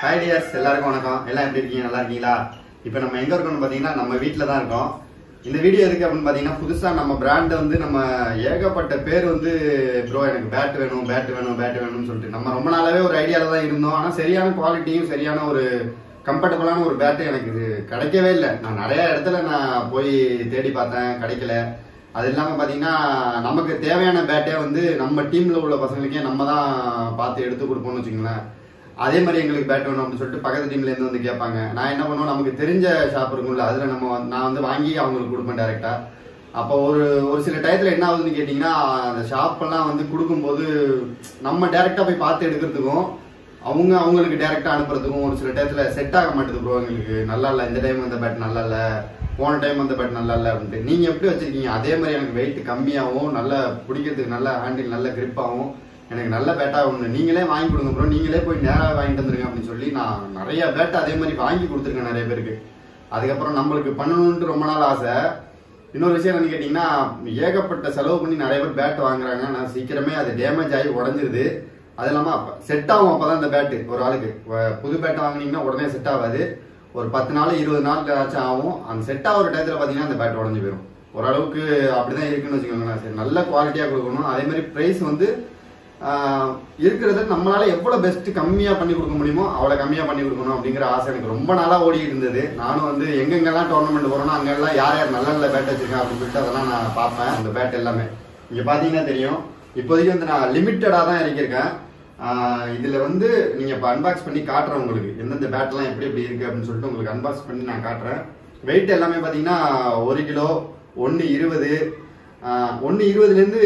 Hi tears, எல்லாருக்கும் வணக்கம். எல்லாம் எப்படி இருக்கீங்க? நல்லா இருக்கீங்களா? இப்போ நம்ம எங்கே இருக்கோம்னு பார்த்தீங்கன்னா நம்ம வீட்டில் தான் இருக்கோம். இந்த வீடியோ எதுக்கு அப்படின்னு பார்த்தீங்கன்னா, புதுசாக நம்ம பிராண்ட் வந்து நம்ம ஏகப்பட்ட பேர் வந்து ப்ரோ எனக்கு பேட் வேணும்னு சொல்லிட்டு நம்ம ரொம்ப நாளாவே ஒரு ஐடியாவில் தான் இருந்தோம். ஆனால் சரியான குவாலிட்டியும் சரியான ஒரு கம்ஃபர்டபுளான ஒரு பேட்டு எனக்கு கிடைக்கவே இல்லை. நான் நிறைய இடத்துல நான் போய் தேடி பார்த்தேன், கிடைக்கல. அது இல்லாமல் பார்த்தீங்கன்னா நமக்கு தேவையான பேட்டே வந்து நம்ம டீமில் உள்ள பசங்களுக்கே நம்ம தான் பார்த்து எடுத்து கொடுப்போம்னு வச்சுங்களேன். அதே மாதிரி எங்களுக்கு பேட் வேணும் அப்படின்னு சொல்லிட்டு பக்கத்து டீம்லேருந்து வந்து கேட்பாங்க. நான் என்ன பண்ணுவோம், நமக்கு தெரிஞ்ச ஷாப் இருக்கும்ல, அதில் நான் வந்து வாங்கி அவங்களுக்கு கொடுப்பேன் டேரெக்டாக. அப்போ ஒரு சில டயத்தில் என்ன ஆகுதுன்னு கேட்டிங்கன்னா, அந்த ஷாப்பெல்லாம் வந்து கொடுக்கும்போது நம்ம டேரெக்டாக போய் பார்த்து எடுக்கிறதுக்கும் அவங்களுக்கு டேரெக்டாக அனுப்புறதுக்கும் ஒரு சில டயத்தில் செட் ஆக மாட்டேது ப்ரோ. எங்களுக்கு நல்லா இல்லை, இந்த டைம் வந்த பேட் நல்லா இல்லை, போன டைம் வந்த பேட் நல்லா இல்லை அப்படின்ட்டு. நீங்கள் எப்படி வச்சுருக்கீங்க அதே மாதிரி எனக்கு வெயிட் கம்மியாகவும் நல்லா பிடிக்கிறதுக்கு நல்ல ஹேண்டில் நல்ல கிரிப்பாகவும் எனக்கு நல்ல பேட்டாக ஒன்று நீங்களே வாங்கி கொடுங்க ப்ரோ, நீங்களே போய் நேராக வாங்கிட்டு வந்துருங்க அப்படின்னு சொல்லி நான் நிறைய பேட்டை அதே மாதிரி வாங்கி கொடுத்துருக்கேன் நிறைய பேருக்கு. அதுக்கப்புறம் நம்மளுக்கு பண்ணணுன்ட்டு ரொம்ப நாள் ஆசை. இன்னொரு விஷயம் என்னன்னு கேட்டிங்கன்னா, ஏகப்பட்ட செலவு பண்ணி நிறைய பேர் பேட் வாங்குறாங்க. நான் சீக்கிரமே அது டேமேஜ் ஆகி உடஞ்சிருது. அது இல்லாமல் அப்போ செட் ஆகும். அப்போ தான் இந்த பேட்டு ஒரு ஆளுக்கு புது பேட்டை வாங்கினீங்கன்னா உடனே செட் ஆகாது. ஒரு 10 நாள் 20 நாள் ஏதாச்சும் ஆகும். அந்த செட் ஆகிற டயத்தில் பார்த்தீங்கன்னா அந்த பேட் உடஞ்சி போயிடும். ஓரளவுக்கு அப்படி தான் இருக்குன்னு வச்சுக்கோங்களேன். சரி, நல்ல குவாலிட்டியாக கொடுக்கணும். அதே மாதிரி ப்ரைஸ் வந்து இருக்கிறத நம்மளால எவ்வளோ பெஸ்ட் கம்மியாக பண்ணி கொடுக்க முடியுமோ அவ்வளோ கம்மியாக பண்ணி கொடுக்கணும் அப்படிங்கிற ஆசை எனக்கு ரொம்ப நாளாக ஓடிட்டு இருந்தது. நானும் வந்து எங்கெங்கெல்லாம் டோர்னமெண்ட் போகிறோன்னா அங்கெல்லாம் யார் யார் நல்ல நல்ல பேட் வச்சிருக்கேன் அப்படின்னு சொல்லிட்டு அதெல்லாம் நான் பார்ப்பேன். அந்த பேட் எல்லாமே இங்கே பார்த்தீங்கன்னா தெரியும். இப்போதைக்கு வந்து நான் லிமிட்டடாக தான் இறக்கியிருக்கேன். இதில் வந்து நீங்கள் இப்போ அன்பாக்ஸ் பண்ணி காட்டுறேன் உங்களுக்கு எந்தெந்த பேட்லாம் எப்படி எப்படி இருக்குது அப்படின்னு சொல்லிட்டு உங்களுக்கு அன்பாக்ஸ் பண்ணி நான் காட்டுறேன். வெயிட் எல்லாமே பார்த்தீங்கன்னா 1 கிலோ 120 120லேருந்து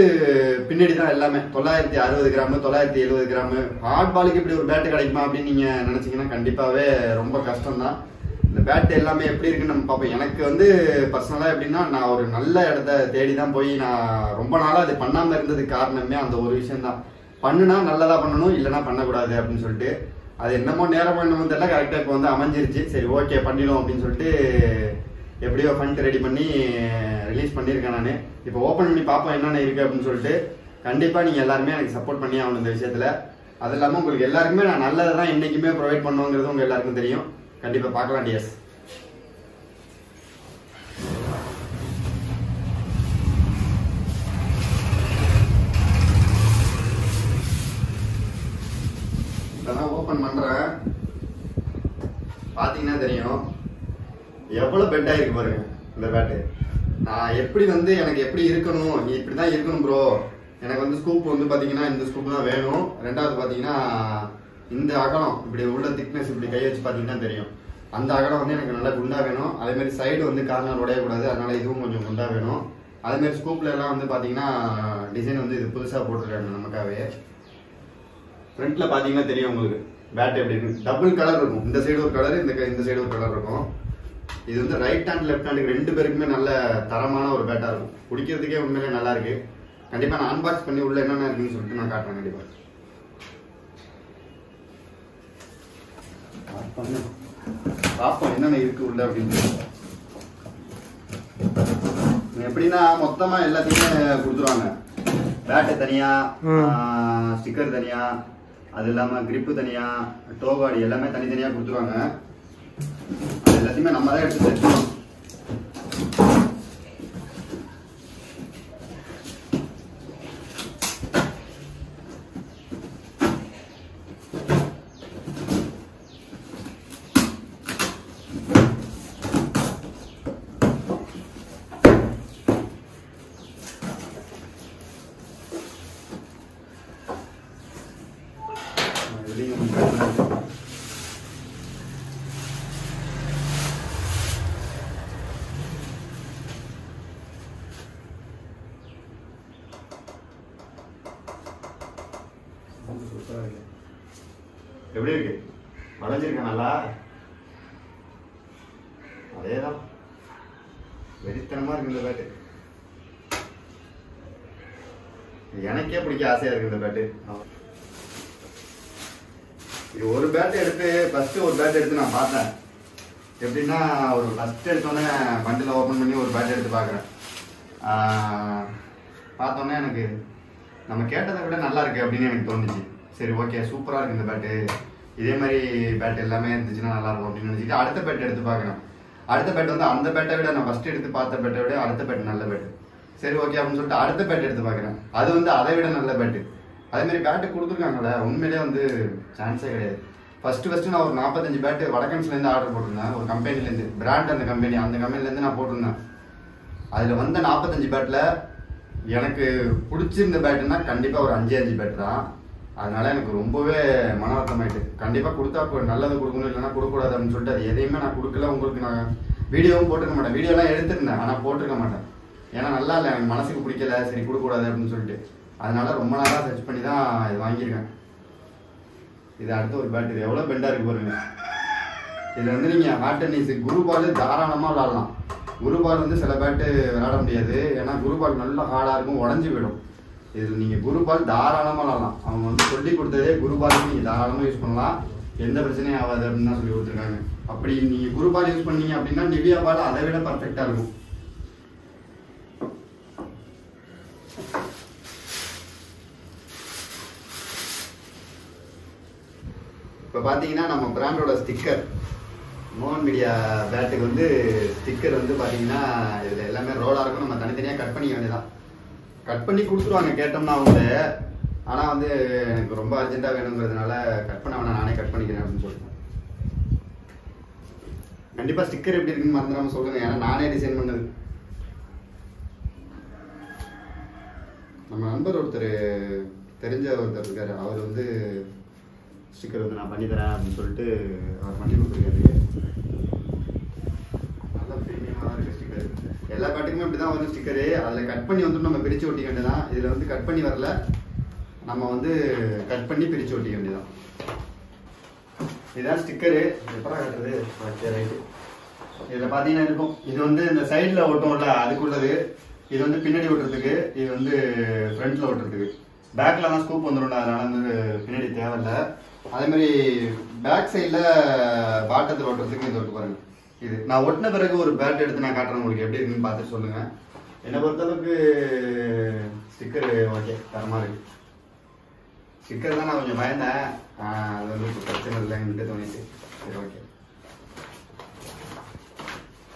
பின்னாடி தான் எல்லாமே. 960 கிராமு 970 கிராமு. ஹார்ட் பாலுக்கு இப்படி ஒரு பேட்டு கிடைக்குமா அப்படின்னு நீங்கள் நினச்சிங்கன்னா கண்டிப்பாகவே ரொம்ப கஷ்டம் தான். இந்த பேட்டு எல்லாமே எப்படி இருக்குன்னு நம்ம பார்ப்போம். எனக்கு வந்து பர்சனலாக எப்படின்னா, நான் ஒரு நல்ல இடத்த தேடி தான் போய் நான் ரொம்ப நாளாக அது பண்ணாமல் இருந்ததுக்கு காரணமே அந்த ஒரு விஷயம்தான். பண்ணுனா நல்லதாக பண்ணணும், இல்லைனா பண்ணக்கூடாது அப்படின்னு சொல்லிட்டு அது என்னமோ நேரம் பண்ணணும் தெரியல, கரெக்டாக இப்போ வந்து அமைஞ்சிருச்சு. சரி ஓகே பண்ணிடும் அப்படின்னு சொல்லிட்டு எப்படியோ ஃபண்ட் ரெடி பண்ணி ரிலீஸ் பண்ணியிருக்கேன். நான் இப்போ ஓப்பன் பண்ணி பார்ப்போம் என்னென்ன இருக்குது அப்படின்னு சொல்லிட்டு. கண்டிப்பாக நீங்கள் எல்லாருமே எனக்கு சப்போர்ட் பண்ணி ஆகணும் இந்த விஷயத்தில். அது இல்லாமல் உங்களுக்கு எல்லாருக்குமே நான் நல்லதை தான் என்றைக்குமே ப்ரொவைட் பண்ணுவோங்கிறது உங்கள் எல்லாருக்கும் தெரியும். கண்டிப்பாக பார்க்கலாம் டிஎஸ். இதெல்லாம் ஓப்பன் பண்ணுறேன். பார்த்தீங்கன்னா தெரியும் எவ்வளோ பெட் ஆகிருக்கு பாருங்க இந்த பேட்டு. நான் எப்படி வந்து எனக்கு எப்படி இருக்கணும், இப்படி தான் இருக்கணும் ப்ரோ. எனக்கு வந்து ஸ்கூப் வந்து பார்த்தீங்கன்னா இந்த ஸ்கூப் தான் வேணும். ரெண்டாவது பார்த்தீங்கன்னா இந்த அகலம் இப்படி உள்ள திக்னஸ் இப்படி கை வச்சு பார்த்தீங்கன்னா தெரியும். அந்த அகலம் வந்து எனக்கு நல்லா குண்டா வேணும். அதேமாதிரி சைடு வந்து கார்னர் உடையக்கூடாது, அதனால இதுவும் கொஞ்சம் குண்டா வேணும். அதேமாதிரி ஸ்கூப்ல எல்லாம் வந்து பார்த்தீங்கன்னா டிசைன் வந்து இது புதுசாக போட்டுருக்காங்க நமக்காகவே. ஃப்ரண்ட்ல பார்த்தீங்கன்னா தெரியும் உங்களுக்கு பேட் எப்படி இருக்கு. டபுள் கலர் இருக்கும். இந்த சைடு ஒரு கலர், இந்த சைடு ஒரு கலர் இருக்கும். இது வந்து ரைட் ஹேண்ட் லெஃப்ட் ஹேண்டுக்கு ரெண்டு பேருக்குமே நல்ல தரமான ஒரு பேட்டா இருக்கும். குடிக்கிறதுக்கே உண்மையிலே நல்லா இருக்கு. கண்டிப்பா நான் அன்பாக்ஸ் பண்ணி உள்ள என்னென்ன இருக்குன்னு சொல்லிட்டு நான் காட்டுறேன். கண்டிப்பா பார்ப்போம் என்னென்ன இருக்கு உள்ள அப்படின்னு. எப்படின்னா மொத்தமா எல்லாத்தையுமே கொடுத்துருவாங்க. பேட்டு தனியா, ஸ்டிக்கர் தனியா, அது இல்லாம கிரிப்பு தனியா, டோகாடி எல்லாமே தனித்தனியா கொடுத்துருவாங்க. அது எல்லாத்தையுமே நம்ம தான் எடுத்து வச்சுக்கணும். எப்படி இருக்கு? வளைஞ்சிருக்கேன் நல்லா. அதேதான் வெறித்தனமா இருக்கு இந்த பேட்டு. எனக்கே பிடிக்க ஆசையா இருக்கு இந்த பேட்டு. இது ஒரு பேட் எடுத்து ஃபர்ஸ்ட் ஒரு பேட் எடுத்து நான் பார்த்தேன். எப்படின்னா ஒரு ஃபர்ஸ்ட் எடுத்தோடனே பண்டில் ஓப்பன் பண்ணி ஒரு பேட் எடுத்து பார்க்குறேன். பார்த்தோன்னே எனக்கு நம்ம கேட்டதை விட நல்லா இருக்கு அப்படின்னு எனக்கு தோணுச்சு. சரி ஓகே சூப்பராக இருக்கு இந்த பேட்டு, இதே மாதிரி பேட் எல்லாமே இருந்துச்சுன்னா நல்லா இருக்கும் அப்படின்னு நினைச்சிட்டு அடுத்த பேட் எடுத்து பார்க்குறேன். அடுத்த பேட் வந்து அந்த பேட்டை விட நான் ஃபர்ஸ்ட் எடுத்து பார்த்த பேட்டை விட அடுத்த பேட் நல்ல பேட். சரி ஓகே அப்படின்னு சொல்லிட்டு அடுத்த பேட் எடுத்து பார்க்குறேன். அது வந்து அதை விட நல்ல பேட்டு. அதே மாதிரி பேட்டு கொடுத்துருக்காங்கல்ல, உண்மையிலே வந்து சான்ஸே கிடையாது. ஃபர்ஸ்ட் நான் ஒரு 45 பேட்டு வடக்கன்ஸ்லேருந்து ஆர்டர் போட்டிருந்தேன். ஒரு கம்பெனிலேருந்து, பிராண்ட் அந்த கம்பெனிலேருந்து நான் போட்டிருந்தேன். அதில் வந்த 45 பேட்டில் எனக்கு பிடிச்சிருந்த பேட்டுன்னா கண்டிப்பாக ஒரு 5 பேட் தான். அதனால எனக்கு ரொம்பவே மன வருத்தமாயிட்டு. கண்டிப்பாக கொடுத்தா நல்லது கொடுக்கணும், இல்லைன்னா கொடுக்கக்கூடாது அப்படின்னு சொல்லிட்டு அது எதையுமே நான் கொடுக்கல. உங்களுக்கு நான் வீடியோவும் போட்டிருக்க மாட்டேன். வீடியோலாம் எடுத்திருந்தேன், ஆனால் போட்டிருக்க மாட்டேன். ஏன்னா நல்லா இல்லை, எனக்கு மனசுக்கு பிடிக்கல, சரி கொடுக்கக்கூடாது அப்படின்னு சொல்லிட்டு. அதனால ரொம்ப நாளாக சர்ச் பண்ணி தான் இது வாங்கியிருக்கேன். இது அடுத்த ஒரு பேட். இது எவ்வளோ பெண்டாக இருக்கு பாருங்க. இதில் வந்து நீங்கள் ஹார்ட் டென்னிஸ் குரு பால் தாராளமாக விளாடலாம். குரு பால் வந்து சில பேட்டு விளாட முடியாது, ஏன்னா குரு பால் நல்லா ஹார்டாக இருக்கும், உடஞ்சி போயிடும். இதில் நீங்கள் குரு பால் தாராளமாக விளாடலாம். அவங்க வந்து சொல்லி கொடுத்ததே குரு பாலுக்கு நீங்கள் தாராளமாக யூஸ் பண்ணலாம், எந்த பிரச்சனையும் ஆகாது அப்படின்னு தான் சொல்லி கொடுத்துருக்காங்க. அப்படி நீங்கள் குரு பால் யூஸ் பண்ணீங்க அப்படின்னா நிவியா பால் அதை விட பர்ஃபெக்டாக இருக்கும். இப்போ பார்த்தீங்கன்னா நம்ம பிராண்டோட ஸ்டிக்கர், மோகன் மீடியா பேட்டுக்கு வந்து ஸ்டிக்கர் வந்து பார்த்தீங்கன்னா இதில் எல்லாமே ரோலாக இருக்கும். நம்ம தனித்தனியாக கட் பண்ணிக்க வேண்டியதான். கட் பண்ணி கொடுத்துருவாங்க கேட்டோம்னா அவங்க. ஆனால் வந்து எனக்கு ரொம்ப அர்ஜென்ட்டாக வேணுங்கிறதுனால கட் பண்ண வேணாம், நானே கட் பண்ணிக்கிறேன் அப்படின்னு சொல்லிட்டேன். கண்டிப்பாக ஸ்டிக்கர் எப்படி இருக்குன்னு மறந்துடாமல் சொல்லுங்கள், ஏன்னா நானே டிசைன் பண்ணது. நம்ம நண்பர் ஒருத்தர் தெரிஞ்ச ஒருத்தர் இருக்காரு, அவர் வந்து ஸ்டிக்கர் வந்து நான் பண்ணித்தரேன் அப்படின்னு சொல்லிட்டு அவர் பண்ணி கொடுத்துருக்காரு. நல்லா ப்ரீமியமாக தான் இருக்குது ஸ்டிக்கர். எல்லா பேட்டுக்குமே இப்படி தான் வரும் ஸ்டிக்கரு. அதில் கட் பண்ணி வந்துட்டு நம்ம பிரித்து ஒட்டிக்க வேண்டியதான். இதில் வந்து கட் பண்ணி வரல, நம்ம வந்து கட் பண்ணி பிரித்து ஒட்டிக்க வேண்டியதான். இதுதான் ஸ்டிக்கரு. எப்படா கட்டுறது? Okay right. இதில் பார்த்தீங்கன்னா இருக்கும், இது வந்து இந்த சைடில் ஒட்டும்ல அதுக்குள்ளது. இது வந்து பின்னாடி ஓட்டுறதுக்கு, இது வந்து ஃப்ரண்ட்டில் ஓட்டுறதுக்கு. பேக்கில் தான் ஸ்கூப் வந்துடும், அதனால வந்து பின்னாடி தேவையில்லை. அதேமாதிரி பேக் சைடில் பாட்டத்தில் ஓட்டுறதுக்கு இது ஒட்டு பாருங்கள். இது நான் ஒட்டின பிறகு ஒரு பேட் எடுத்து நான் காட்டுறேன் உங்களுக்கு, எப்படி இருக்குன்னு பார்த்துட்டு சொல்லுங்கள். என்னை பொறுத்தளவுக்கு ஸ்டிக்கர் ஓகே, தரமாக இருக்குது. ஸ்டிக்கர் தான் நான் கொஞ்சம் பயந்தேன், அது வந்து இப்போ பிரச்சனை இல்லைன்னு தோணிட்டு. சரி ஓகே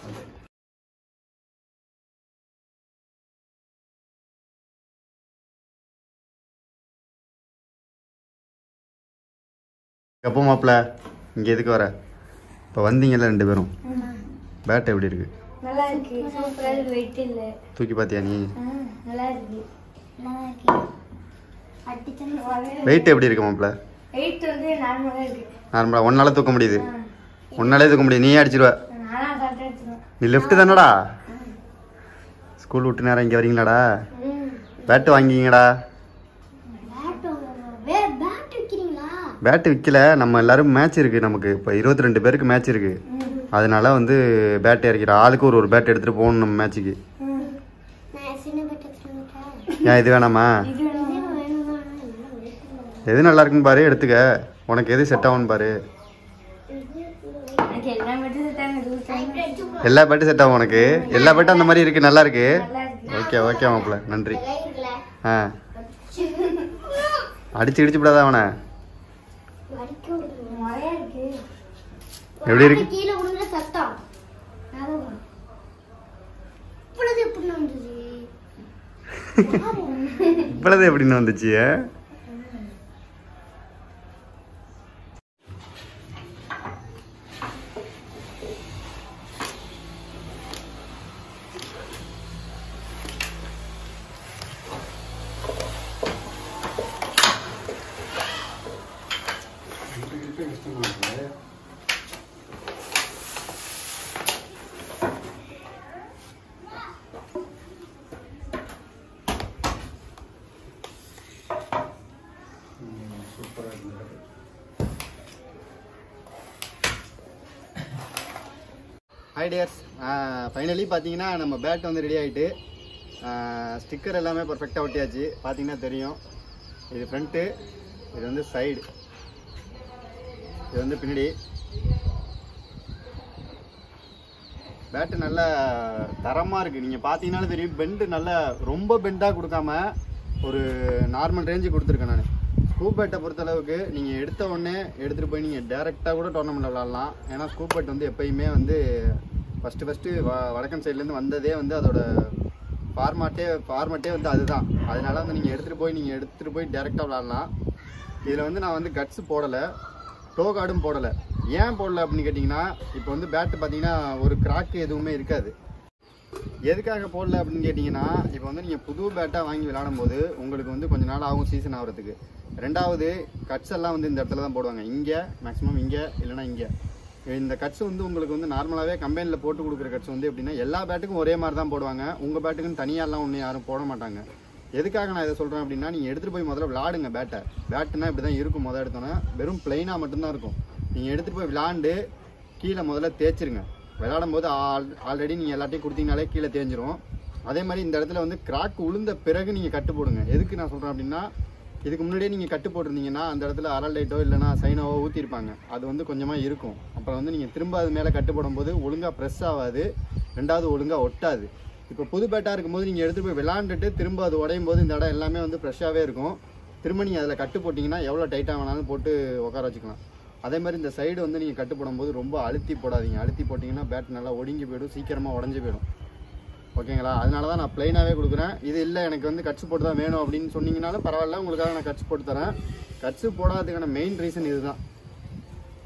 ஓகே. எப்போ மாப்பிள்ள இங்கே எதுக்கு வர? இப்போ வந்தீங்கல்ல 2 பேரும், பேட் எப்படி இருக்கு? நல்லா இருக்கு, சூப்பரா இருக்கு. வெயிட் இல்ல. தூக்கி பாத்தியா நீ? நல்லா இருக்கு, நல்லா இருக்கு. வெயிட் எப்படி இருக்கு மாப்பிள்ள? வெயிட் வந்து நார்மலா இருக்கு. நார்மலா ஒன்னால தூக்க முடியுது? ஒன்னாலே தூக்க முடியுது, நீயே அடிச்சிருவ. நானா கரெக்டா எடுத்துறேன். நீ லெஃப்ட் தானடா? ஸ்கூல் விட்டு நேரம் இங்கே வரீங்களாடா? பேட் வாங்கிங்கடா? பேட்டு விற்கல, நம்ம எல்லாரும் மேட்ச் இருக்குது நமக்கு. இப்போ 22 பேருக்கு மேட்ச் இருக்குது, அதனால வந்து பேட் இறக்கிறோம். ஆளுக்கு ஒரு பேட் எடுத்துகிட்டு போகணும் நம்ம மேட்ச்சுக்கு. ஏன் இது வேணாமா? எது நல்லா இருக்குன்னு பாரு, எடுத்துக்க. உனக்கு எது செட் ஆகும்னு பாரு. எல்லா பேட்டும் செட் ஆகும் உனக்கு? எல்லா பேட்டும் அந்த மாதிரி இருக்குது, நல்லா இருக்கு. ஓகே ஓகே மாப்பிள்ள, நன்றி. ஆ அடிச்சு இடிச்சு விடாத அவனை. எப்படி இருக்கு? இப்பொழுது எப்படின்னு வந்துச்சு? ஹாய் டியர்ஸ், ஃபைனலி பார்த்தீங்கன்னா நம்ம பேட் வந்து ரெடி ஆகிட்டு, ஸ்டிக்கர் எல்லாமே பர்ஃபெக்டாக ஒட்டியாச்சு. பார்த்தீங்கன்னா தெரியும், இது ஃப்ரண்ட்டு, இது வந்து சைடு, இது வந்து பின்னாடி. பேட்டு நல்லா தரமாக இருக்குது. நீங்கள் பார்த்தீங்கன்னாலும் தெரியும், பெண்டு நல்லா ரொம்ப பெண்டாக கொடுக்காம ஒரு நார்மல் ரேஞ்சு கொடுத்துருக்கேன் நான். ஸ்கூப் பேட்டை பொறுத்தளவுக்கு நீங்கள் எடுத்த உடனே எடுத்துகிட்டு போய் நீங்கள் டேரெக்டாக கூட டோர்னமெண்ட்டில் விளாட்லாம். ஏன்னா ஸ்கூப் பேட் வந்து எப்பயுமே வந்து ஃபஸ்ட்டு வடக்கன் சைட்லேருந்து வந்ததே வந்து அதோட ஃபார்மேட்டே வந்து அதுதான். அதனால வந்து நீங்கள் எடுத்துகிட்டு போய் டேரெக்டாக விளாட்லாம். இதில் வந்து நான் வந்து கட்ஸு போடலை, டோ கார்டும் போடலை. ஏன் போடலை அப்படின்னு கேட்டிங்கன்னா, இப்போ வந்து பேட்டு பார்த்தீங்கன்னா ஒரு கிராக்கு எதுவுமே இருக்காது. எதுக்காக போடல அப்படின்னு கேட்டிங்கன்னா, இப்போ வந்து நீங்கள் புது பேட்டாக வாங்கி விளையாடும் போது உங்களுக்கு வந்து கொஞ்ச நாள் ஆகும் சீசன் ஆகிறதுக்கு. ரெண்டாவது கட்ஸ் எல்லாம் வந்து இந்த இடத்துல தான் போடுவாங்க, இங்கே மேக்ஸிமம் இங்கே இல்லைனா இங்கே. இந்த கட்ஸ் வந்து உங்களுக்கு வந்து நார்மலாகவே கம்பெனியில் போட்டு கொடுக்குற கட்ஸ் வந்து எப்படின்னா எல்லா பேட்டுக்கும் ஒரே மாதிரி தான் போடுவாங்க. உங்கள் பேட்டுக்குன்னு தனியாலாம் ஒன்றும் யாரும் போட மாட்டாங்க. எதுக்காக நான் இதை சொல்கிறேன் அப்படின்னா, நீங்கள் எடுத்துகிட்டு போய் முதல்ல விளாடுங்க. பேட்டுனா இப்படி தான் இருக்கும். முதல் எடுத்தோன்னா வெறும் பிளைனாக மட்டும்தான் இருக்கும். நீங்கள் எடுத்துகிட்டு போய் விளாண்டு கீழே முதல்ல தேய்ச்சிருங்க. விளையாடும் போது ஆல்ரெடி நீங்கள் எல்லாத்தையும் கொடுத்தீங்கனாலே கீழே தேஞ்சிரும். அதே மாதிரி இந்த இடத்துல வந்து கிராக் உளுந்த பிறகு நீங்கள் கட்டு போடுங்க. எதுக்கு நான் சொல்கிறேன் அப்படின்னா, இதுக்கு முன்னாடியே நீங்கள் கட்டு போட்டிருந்தீங்கன்னா அந்த இடத்துல அரலைட்டோ இல்லைனா சைனோவோ ஊற்றிருப்பாங்க. அது வந்து கொஞ்சமாக இருக்கும். அப்புறம் வந்து நீங்கள் திரும்ப அது மேலே கட்டு போடும்போது ஒழுங்காக ப்ரெஸ் ஆகாது, ரெண்டாவது ஒழுங்காக ஒட்டாது. இப்போ புது பேட்டாக இருக்கும்போது நீங்கள் எடுத்துகிட்டு போய் விளாண்டுட்டு திரும்ப அது உடையும் போது இந்த இடம் எல்லாமே வந்து ஃப்ரெஷ்ஷாகவே இருக்கும். திரும்ப நீங்கள் அதில் கட்டு போட்டிங்கன்னா எவ்வளோ டைட்டாக வேணாலும் போட்டு உட்கார வச்சுக்கலாம். அதே மாதிரி இந்த சைடு வந்து நீங்கள் கட்டு போடும்போது ரொம்ப அழுத்தி போடாதீங்க. அழுத்தி போட்டிங்கன்னா பேட் நல்லா ஒடுங்கி போய்டும், சீக்கிரமாக உடஞ்சி போயிடும். ஓகேங்களா? அதனால தான் நான் ப்ளைனாகவே கொடுக்குறேன். இது இல்லை எனக்கு வந்து கட்ஸு போட்டு தான் வேணும் அப்படின்னு சொன்னீங்கனாலும் பரவாயில்ல, உங்களுக்காக நான் கட்ஸு போட்டு தரேன். கட்ஸு போடாததுக்கான மெயின் ரீசன் இதுதான்.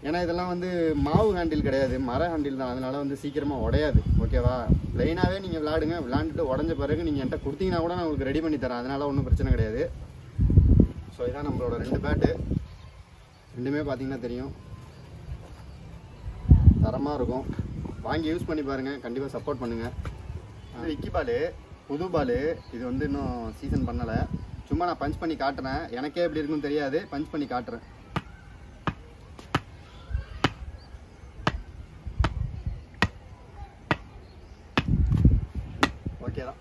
ஏன்னா இதெல்லாம் வந்து மாவு ஹேண்டில் கிடையாது, மர ஹேண்டில் தான். அதனால வந்து சீக்கிரமாக உடையாது. ஓகேவா? ப்ளைனாகவே நீங்கள் விளாடுங்க. விளாண்டுட்டு உடஞ்ச பிறகு நீங்கள் என்கிட்ட கொடுத்தீங்கன்னா கூட நான் உங்களுக்கு ரெடி பண்ணி தரேன். அதனால ஒன்றும் பிரச்சனை கிடையாது. ஸோ இதான் நம்மளோட 2 பேட்டு. ரெண்டுமே பார்த்தீங்கன்னா தெரியும், தரமாக இருக்கும். வாங்கி யூஸ் பண்ணி பாருங்கள், கண்டிப்பாக சப்போர்ட் பண்ணுங்கள். விக்கி பால், புது பால். இது வந்து இன்னும் சீசன் பண்ணலை. சும்மா நான் பஞ்ச் பண்ணி காட்டுறேன். எனக்கே எப்படி இருக்குன்னு தெரியாது, பஞ்ச் பண்ணி காட்டுறேன். ஓகே தான்,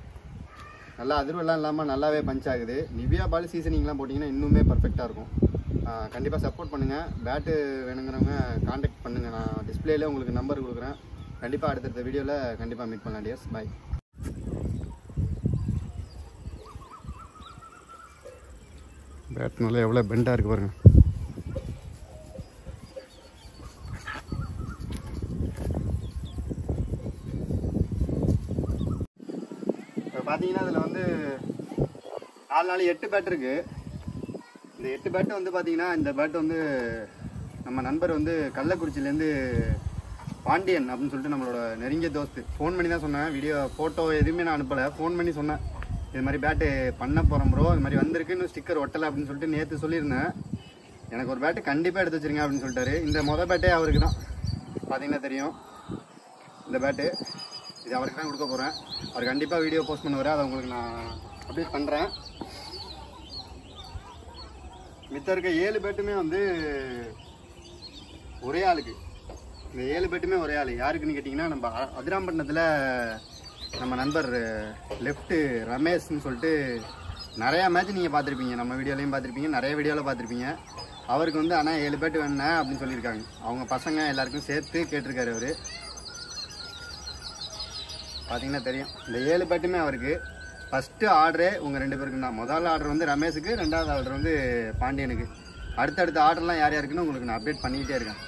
நல்லா அதிர்வெல்லாம் இல்லாமல் நல்லாவே பஞ்ச் ஆகுது. நிவ்யா பால் சீசனிங்லாம் போட்டிங்கன்னா இன்னுமே பர்ஃபெக்டாக இருக்கும். கண்டிப்பாக சப்போர்ட் பண்ணுங்கள். பேட்டு வேணுங்கிறவங்க காண்டாக்ட் பண்ணுங்கள். நான் டிஸ்பிளேல உங்களுக்கு நம்பர் கொடுக்குறேன். கண்டிப்பாக அடுத்தடுத்த வீடியோவில் கண்டிப்பாக மீட் பண்ணலாம். டியர்ஸ், பாய். பேட் நல்லா எவ்வளோ பெண்டாக இருக்குது பாருங்கள். இப்போ பார்த்தீங்கன்னா இதில் வந்து 4 8 பேட் இருக்குது. இந்த 8 பேட்டு வந்து பார்த்தீங்கன்னா, இந்த பேட்டு வந்து நம்ம நண்பர் வந்து கள்ளக்குறிச்சியிலேருந்து பாண்டியன் அப்படின்னு சொல்லிட்டு நம்மளோட நெருங்கிய தோஸ்து. ஃபோன் பண்ணி தான் சொன்னேன். வீடியோ ஃபோட்டோ எதுவுமே நான் அனுப்பலை. ஃபோன் பண்ணி சொன்னேன், இது மாதிரி பேட்டு பண்ண போகிறோம் ப்ரோ, இது மாதிரி வந்திருக்கு, இன்னும் ஸ்டிக்கர் ஒட்டலை அப்படின்னு சொல்லிட்டு நேற்று சொல்லியிருந்தேன். எனக்கு ஒரு பேட்டு கண்டிப்பாக எடுத்து வச்சுருங்க அப்படின்னு சொல்லிட்டாரு. இந்த பேட்டே அவருக்கு தான். பார்த்தீங்கன்னா தெரியும் இந்த பேட்டு. இது அவருக்கு தான் கொடுக்க போகிறேன். அவர் கண்டிப்பாக வீடியோ போஸ்ட் பண்ணுவார். அதை உங்களுக்கு நான் அப்டேட் பண்ணுறேன். மித்த இருக்க 7 பேட்டுமே வந்து ஒரே ஆளுக்கு. இந்த 7 பேட்டுமே ஒரே ஆள். யாருக்குன்னு கேட்டிங்கன்னா, நம்ம அதிராம்பட்டினத்தில் நம்ம நண்பர் லெஃப்ட்டு ரமேஷ்னு சொல்லிட்டு நிறையா மேட்ச் நீங்கள் பார்த்துருப்பீங்க, நம்ம வீடியோலையும் பார்த்துருப்பீங்க, நிறைய வீடியோவில் பார்த்துருப்பீங்க. அவருக்கு வந்து ஆனால் 7 பேட்டு வேணுண்ணே அப்படின்னு சொல்லியிருக்காங்க. அவங்க பசங்க எல்லாருக்கும் சேர்த்து கேட்டிருக்காரு அவர். பார்த்தீங்கன்னா தெரியும், இந்த 7 பேட்டுமே அவருக்கு. ஃபஸ்ட்டு ஆர்டரே உங்கள் 2 பேருக்கு தான். முதல் ஆர்டர் வந்து ரமேஷுக்கு, 2வது ஆர்டர் வந்து பாண்டியனுக்கு. அடுத்தடுத்த ஆர்டர்லாம் யார் யாருக்குன்னு உங்களுக்கு நான் அப்டேட் பண்ணிக்கிட்டே இருக்கேன்.